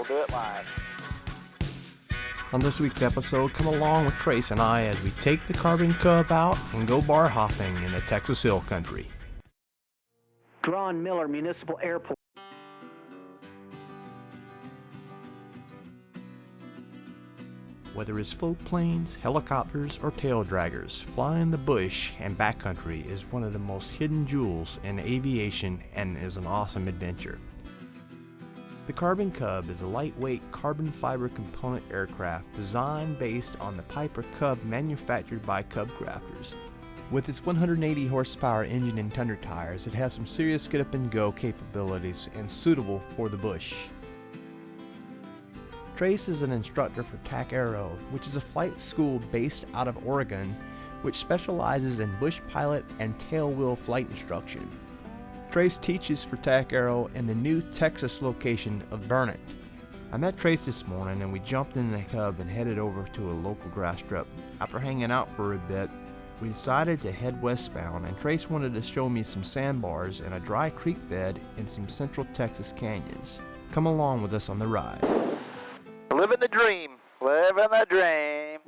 We'll do it live. On this week's episode, come along with Trace and I as we take the Carbon Cub out and go bar hopping in the Texas Hill Country. Drawn Miller Municipal Airport. Whether it's float planes, helicopters, or tail draggers, flying the bush and backcountry is one of the most hidden jewels in aviation and is an awesome adventure. The Carbon Cub is a lightweight carbon fiber component aircraft designed based on the Piper Cub manufactured by Cub Crafters. With its 180 horsepower engine and Thunder tires, it has some serious get up and go capabilities and suitable for the bush. Trace is an instructor for TAC Aero, which is a flight school based out of Oregon, which specializes in bush pilot and tailwheel flight instruction. Trace teaches for TAC Aero in the new Texas location of Burnet. I met Trace this morning and we jumped in the Cub and headed over to a local grass strip. After hanging out for a bit, we decided to head westbound, and Trace wanted to show me some sandbars and a dry creek bed in some central Texas canyons. Come along with us on the ride. Living the dream. Living the dream.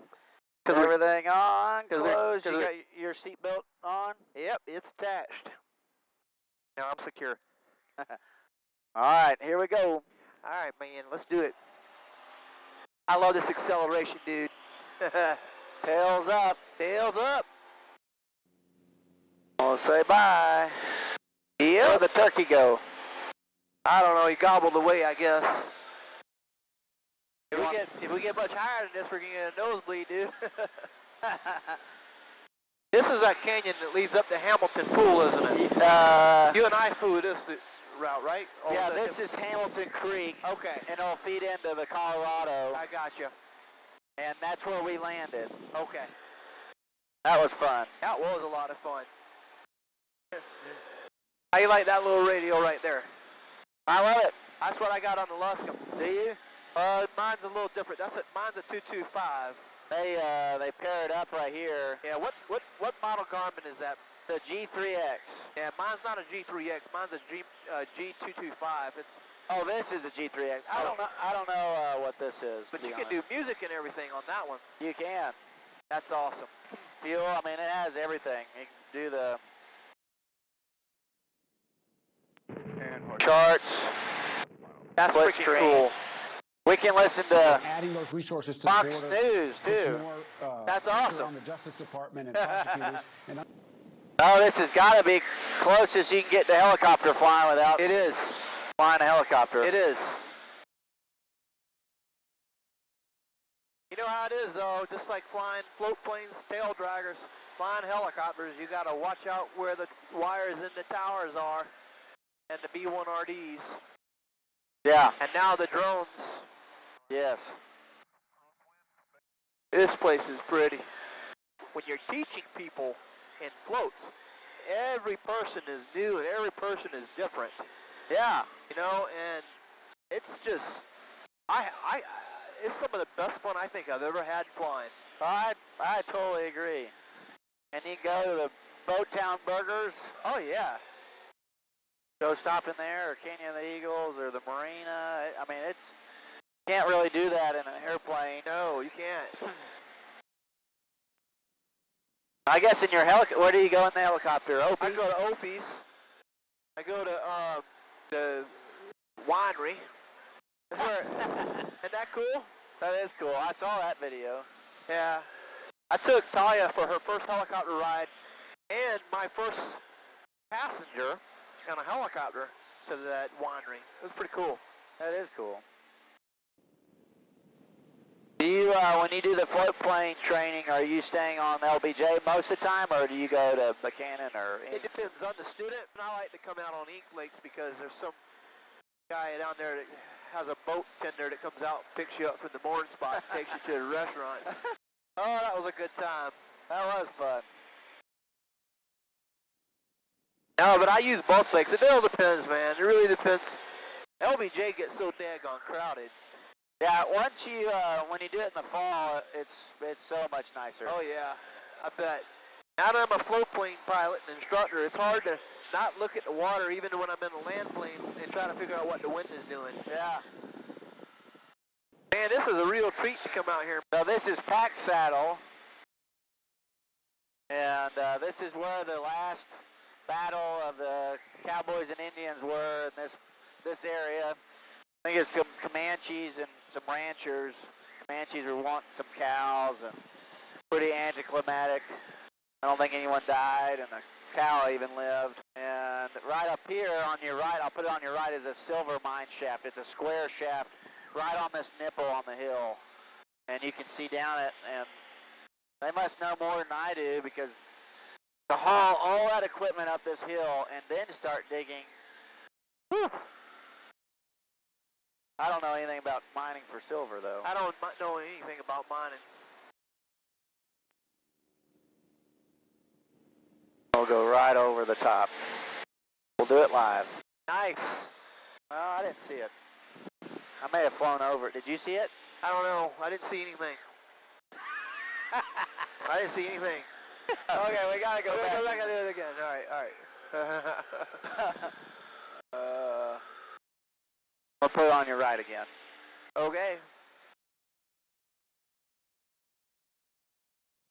Cause everything on, closed. You got your seatbelt on? Yep, it's attached. Now I'm secure. Alright, here we go. Alright, man, let's do it. I love this acceleration, dude. Tails up, tails up. I'll say bye. Yeah. Where'd the turkey go? I don't know, he gobbled away, I guess. If we get much higher than this, we're going to get a nosebleed, dude. This is that canyon that leads up to Hamilton Pool, isn't it? You and I flew this route, right? Or yeah, this is Hamilton Creek. Okay. And it'll feed into the Colorado. I got you. And that's where we landed. Okay. That was fun. That was a lot of fun. How you like that little radio right there? I love it. That's what I got on the Luscombe. Do you? Mine's a little different. Mine's a 225. They pair it up right here. Yeah. What model Garmin is that? The G3X. Yeah. Mine's not a G3X. Mine's a G225. Oh, this is a G3X. I don't know what this is. But you can do music and everything on that one. You can. That's awesome. Fuel. I mean, it has everything. You can do the charts. That's pretty cool. We can listen to adding those resources to Fox the border, News, too. More, that's awesome. On the Justice Department and prosecutors. Oh, this has got to be closest you can get to helicopter flying without. It is. Flying a helicopter. It is. You know how it is, though. Just like flying float planes, tail draggers, flying helicopters, you got to watch out where the wires in the towers are and the B-1RDs. Yeah. And now the drones. Yes. This place is pretty. When you're teaching people in floats, every person is new and every person is different. Yeah. You know, and it's just, it's some of the best fun I think I've ever had flying. I totally agree. And you go to the Boat Town Burgers. Oh yeah. Go stop in there, or Canyon of the Eagles, or the Marina. I mean, can't really do that in an airplane. No, you can't. I guess in your helicopter, where do you go in the helicopter? Opie's? I go to Opie's. I go to the winery. Isn't that cool? That is cool. I saw that video. Yeah. I took Talia for her first helicopter ride and my first passenger on a helicopter to that winery. It was pretty cool. That is cool. Do you, when you do the float plane training, are you staying on LBJ most of the time, or do you go to Buchanan or? It depends on the student. And I like to come out on Ink Lakes because there's some guy down there that has a boat tender that comes out and picks you up from the mooring spot and takes you to the restaurant. Oh, that was a good time. That was fun. No, but I use both lakes. It all depends, man. It really depends. LBJ gets so daggone crowded. Yeah, once you, when you do it in the fall, it's so much nicer. Oh, yeah. I bet. Now that I'm a float plane pilot and instructor, it's hard to not look at the water even when I'm in a land plane and try to figure out what the wind is doing. Yeah. Man, this is a real treat to come out here. So this is Pack Saddle, and this is where the last battle of the Cowboys and Indians were in this area. I think it's some Comanches and some ranchers. Comanches were wanting some cows, and pretty anticlimactic. I don't think anyone died, and the cow even lived. And right up here on your right, I'll put it on your right, is a silver mine shaft. It's a square shaft right on this nipple on the hill. And you can see down it, and they must know more than I do, because to haul all that equipment up this hill and then start digging, whew. I don't know anything about mining for silver, though. I don't know anything about mining. We'll go right over the top. We'll do it live. Nice. Well, I didn't see it. I may have flown over it. Did you see it? I don't know. I didn't see anything. I didn't see anything. Okay, we gotta go back. Go back and do it again. All right. I'll put it on your right again. Okay.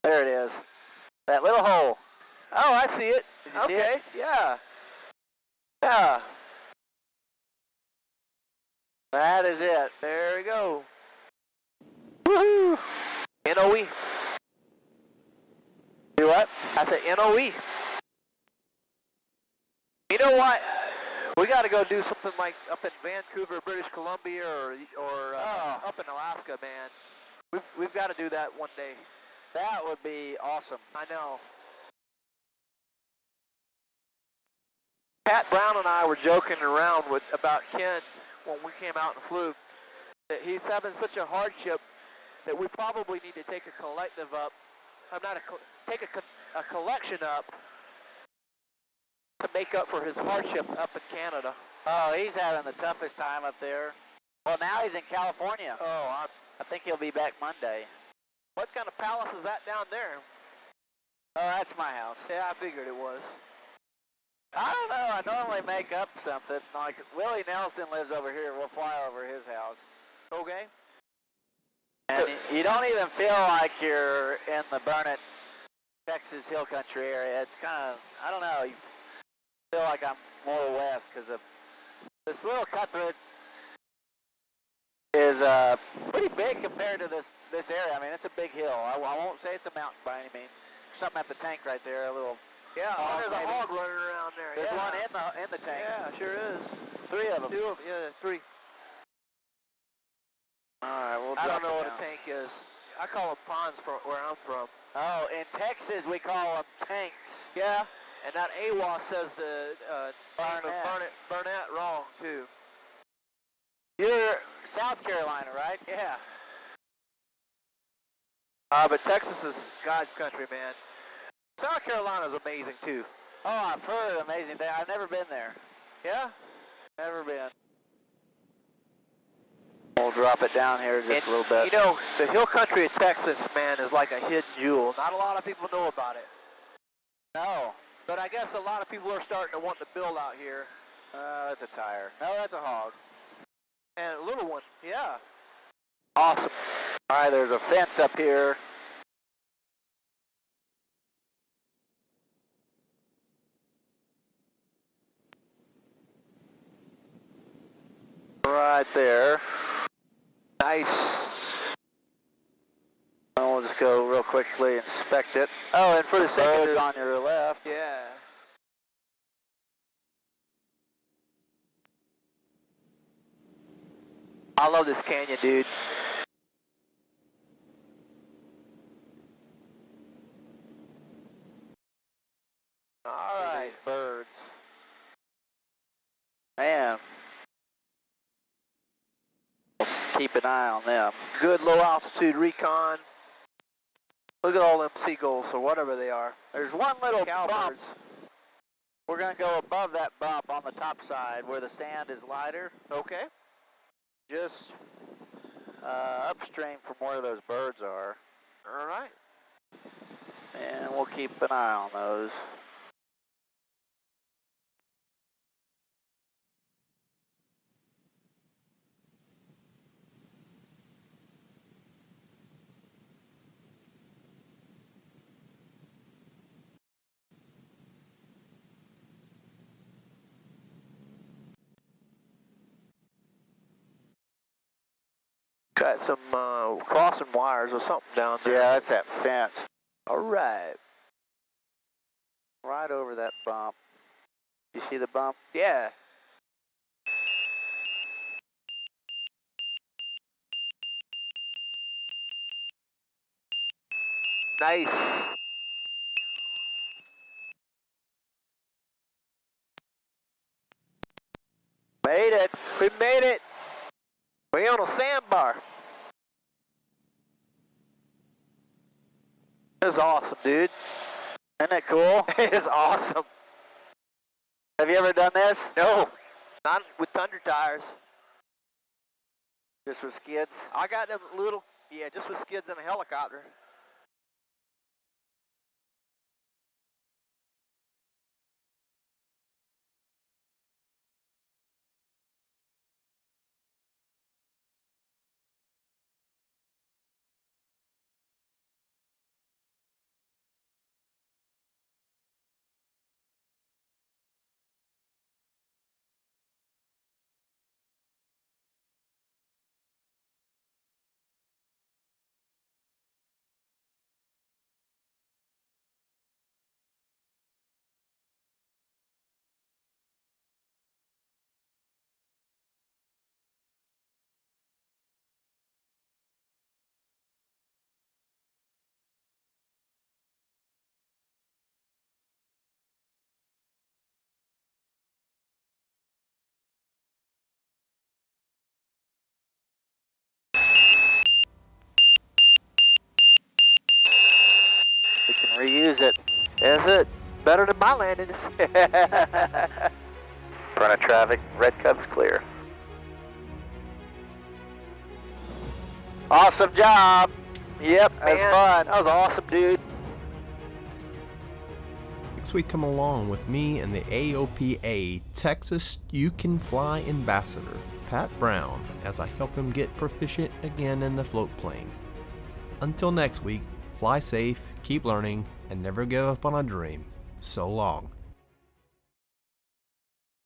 There it is. That little hole. Oh, I see it. Did you see it? Yeah. Yeah. That is it. There we go. Woohoo! NOE. Do what? I said NOE. You know what? We got to go do something like up in Vancouver, British Columbia, or up in Alaska, man. We've got to do that one day. That would be awesome. I know. Pat Brown and I were joking around about Ken when we came out and flew, that he's having such a hardship that we probably need to take a collective up. Take a collection up to make up for his hardship up in Canada. Oh, he's having the toughest time up there. Well, now he's in California. Oh, I think he'll be back Monday. What kind of palace is that down there? Oh, that's my house. Yeah, I figured it was. I don't know. I normally make up something. Like Willie Nelson lives over here. We'll fly over his house. Okay. And you don't even feel like you're in the Burnett, Texas Hill Country area. It's kind of, I don't know. You feel like I'm more west because of this little cutthroat is pretty big compared to this area. I mean, it's a big hill. I won't say it's a mountain by any means. Something at the tank right there, a little. Yeah, there's a hog running around there. There's one in the tank. Yeah, sure is. 3 of them. 2 of them. Yeah, 3. All right, we'll. I don't know what a tank is. I call them ponds from where I'm from. Oh, in Texas we call them tanks. Yeah, and that AWA says the Burnett wrong too. You're South Carolina, right? Yeah. But Texas is God's country, man. South Carolina's amazing too. Oh, I've heard amazing things. I've never been there. Yeah? Never been. We'll drop it down here just a little bit. You know, the hill country of Texas, man, is like a hidden jewel. Not a lot of people know about it. No. But I guess a lot of people are starting to want to build out here. That's a tire. No, that's a hog. And a little one. Yeah. Awesome. All right, there's a fence up here. Right there. Nice. And we'll just go real quickly inspect it. Oh, and for the second on your left. Yeah. I love this canyon, dude. All right, birds. Man. Let's keep an eye on them. Good low altitude recon. Look at all them seagulls or whatever they are. There's one little bump. We're going to go above that bump on the top side where the sand is lighter. Okay. Just upstream from where those birds are. All right. And we'll keep an eye on those. Got some crossing wires or something down there. Yeah, that's that fence. All right. Right over that bump. You see the bump? Yeah. Nice. Made it. We made it. We're on a sandbar. That's awesome, dude. Isn't that cool? It is awesome. Have you ever done this? No, not with Thunder tires. Just with skids? I got them little, yeah, just with skids and a helicopter. We can reuse it. That's it. Better than my landings. Front of traffic, red Cub's clear. Awesome job. Yep, That was man. fun. That was awesome, dude. Next week, come along with me and the AOPA Texas You Can Fly Ambassador, Pat Brown, as I help him get proficient again in the float plane. Until next week, fly safe, keep learning, and never give up on a dream. So long.